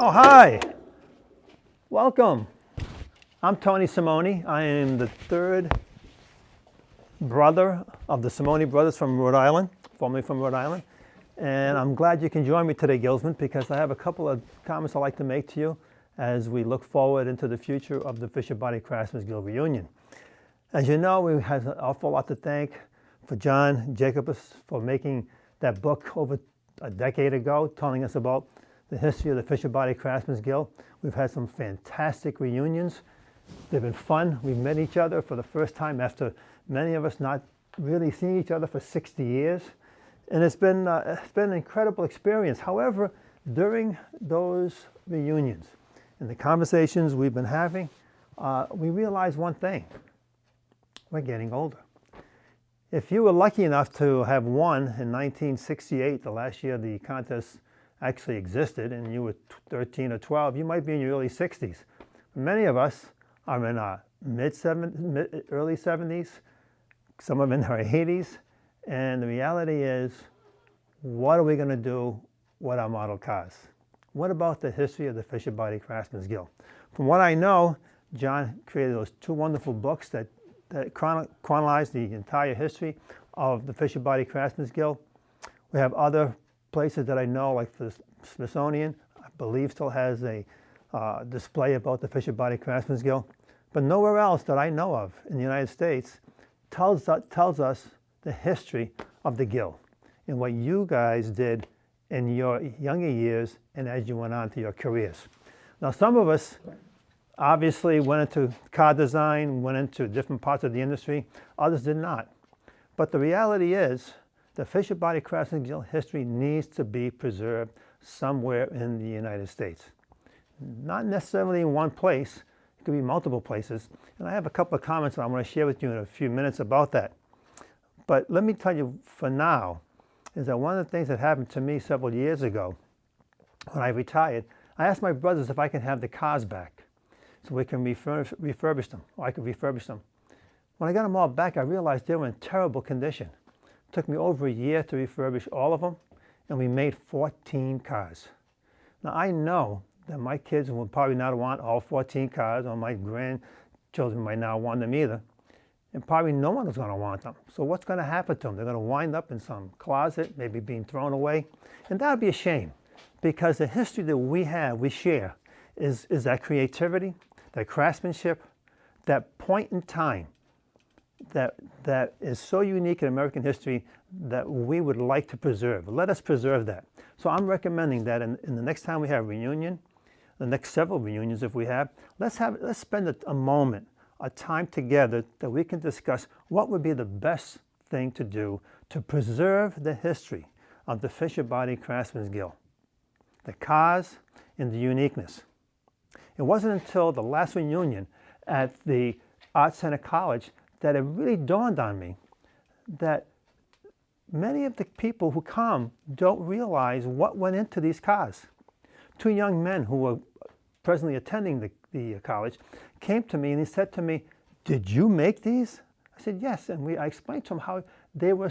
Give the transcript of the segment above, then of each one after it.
Oh, hi. Welcome. I'm Tony Simone. I am the third brother of the Simone brothers from Rhode Island, formerly from Rhode Island. And I'm glad you can join me today, Guildsmen, because I have a couple of comments I'd like to make to you as we look forward into the future of the Fisher Body Craftsmen's Guild reunion. As you know, we have an awful lot to thank for John Jacobus for making that book over a decade ago, telling us about the history of the Fisher Body Craftsmen's Guild. We've had some fantastic reunions. They've been fun. We've met each other for the first time after many of us not really seeing each other for 60 years. And it's been an incredible experience. However, during those reunions and the conversations we've been having, we realized one thing: we're getting older. If you were lucky enough to have won in 1968, the last year the contest actually existed, and you were 13 or 12, you might be in your early 60s. Many of us are in our early 70s, some of them in our 80s, and the reality is, what are we going to do with our model cars? What about the history of the Fisher Body Craftsmen's Guild? From what I know, John created those two wonderful books that chronologize the entire history of the Fisher Body Craftsmen's Guild. We have other places that I know, like the Smithsonian, I believe still has a display about the Fisher Body Craftsmen's Guild. But nowhere else that I know of in the United States tells us the history of the Guild and what you guys did in your younger years and as you went on to your careers. Now, some of us obviously went into car design, went into different parts of the industry. Others did not. But the reality is, the Fisher Body Craftsmen's Guild history needs to be preserved somewhere in the United States. Not necessarily in one place. It could be multiple places. And I have a couple of comments that I want to share with you in a few minutes about that. But let me tell you for now, is that one of the things that happened to me several years ago when I retired, I asked my brothers if I can have the cars back so we can refurbish them, or I could refurbish them. When I got them all back, I realized they were in terrible condition. It took me over a year to refurbish all of them, and we made 14 cars. Now, I know that my kids will probably not want all 14 cars, or my grandchildren might not want them either, and probably no one is going to want them. So what's going to happen to them? They're going to wind up in some closet, maybe being thrown away, and that would be a shame, because the history that we share, is that creativity, that craftsmanship, that point in time that is so unique in American history that we would like to preserve. Let us preserve that. So I'm recommending that in the next time we have a reunion, the next several reunions if we have, let's spend a moment, a time together that we can discuss what would be the best thing to do to preserve the history of the Fisher Body Craftsmen's Guild, the cars and the uniqueness. It wasn't until the last reunion at the Art Center College that it really dawned on me that many of the people who come don't realize what went into these cars. Two young men who were presently attending the college came to me and he said to me, "Did you make these?" I said, "Yes." And I explained to them how they were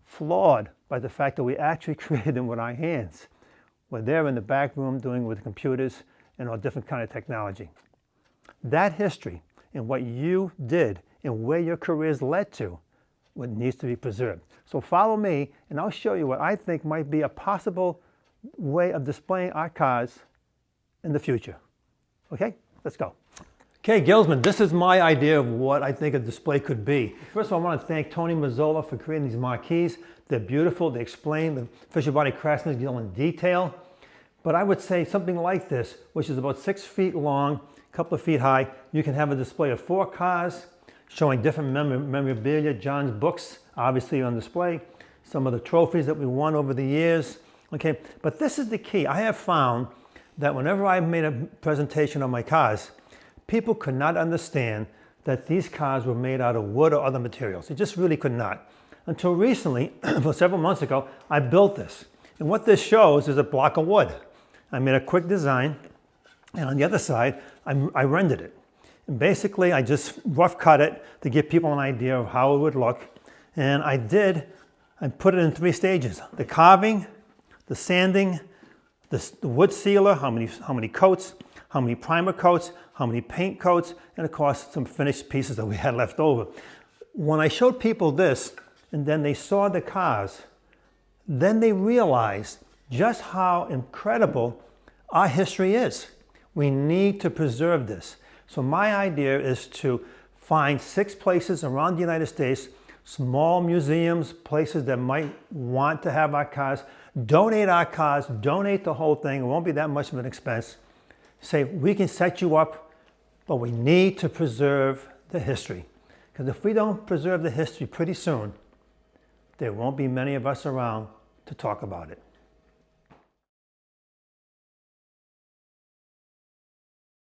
flawed by the fact that we actually created them with our hands. We're there in the back room doing with computers and all different kind of technology. That history and what you did and where your careers led to, what needs to be preserved. So follow me and I'll show you what I think might be a possible way of displaying our cars in the future. Okay, let's go. Okay, Guildsmen, this is my idea of what I think a display could be. First of all, I want to thank Tony Mazzola for creating these marquees. They're beautiful. They explain the Fisher Body Craftsmen's Guild in detail. But I would say something like this, which is about 6 feet long, a couple of feet high. You can have a display of 4 cars showing different memorabilia. John's books, obviously on display. Some of the trophies that we won over the years. Okay, but this is the key. I have found that whenever I've made a presentation on my cars, people could not understand that these cars were made out of wood or other materials. They just really could not. Until recently, for several months ago, I built this. And what this shows is a block of wood. I made a quick design, and on the other side, I rendered it. And basically, I just rough cut it to give people an idea of how it would look. And I put it in 3 stages: the carving, the sanding, the wood sealer, how many coats, how many primer coats, how many paint coats, and of course some finished pieces that we had left over. When I showed people this, and then they saw the cars, then they realized just how incredible our history is. We need to preserve this. So my idea is to find 6 places around the United States, small museums, places that might want to have our cars, donate our cars, donate the whole thing. It won't be that much of an expense. Say, we can set you up, but we need to preserve the history. Because if we don't preserve the history pretty soon, there won't be many of us around to talk about it.